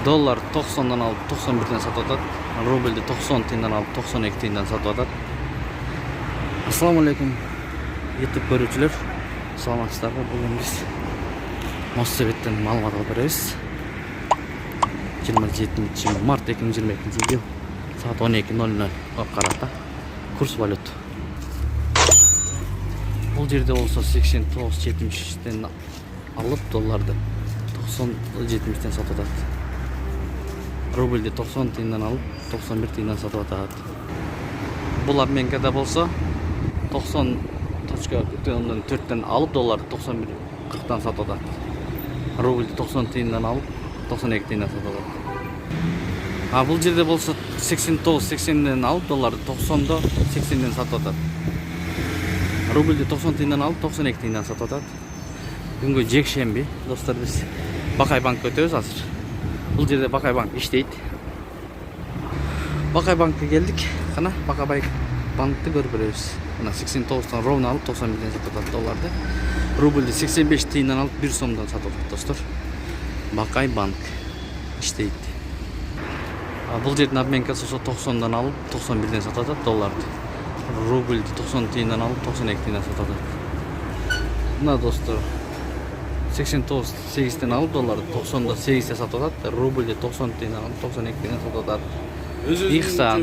Dollar 90'dan alıp 91'den satып атат. Рубльді 90 тиындан алып 92 тиындан сатып атат. Assalamu alaikum YouTube көрүүчүлөр. Саламатсыздарбы? Бүгүн биз Моссоветтен маалымат алып беребиз. 27 март 2022 жыл saat 12:00 карата курс валют. Бул жерде болсо 89-70тен алып долларды 90-70тен сатып атат. Рубльді 90 тиындан алып 91 тиындан сатып атат. Бул обменкада болсо 90.4тен алып долларды 91.40тан сатып атат. Рубльді 90 тиындан алып 92 тиындан сатып атат. Бул жерде болсо 89-80ден алып долларды 90-да 80ден сатып атат. Рубльді 90 тиындан алып 92 тиындан сатып атат. Бүгүнкү жекшемби достор, биз Бакай банкка өтөбүз азыр. Бул жерде Бакай банк иштейт. Бакай банкка келдик. Кана Бакай банкты көрүп беребиз. Мына 89тан ровно алып 91ден сатып атат долларды. Рубльді 85 тиындан алып 1 сомдон сатып атат достор. Бакай банк иштейт. Бул жердин обменкасы 90дан алып 91ден сатып атат долларды. Рубльді 90 тиындан алып 92 тиындан сатып атат. Мына достор 89-8ден алып долларды 90-да 8де сатып атат. Рубльді 90 тиындан алып 92 тиындан сатып атат. Ихсан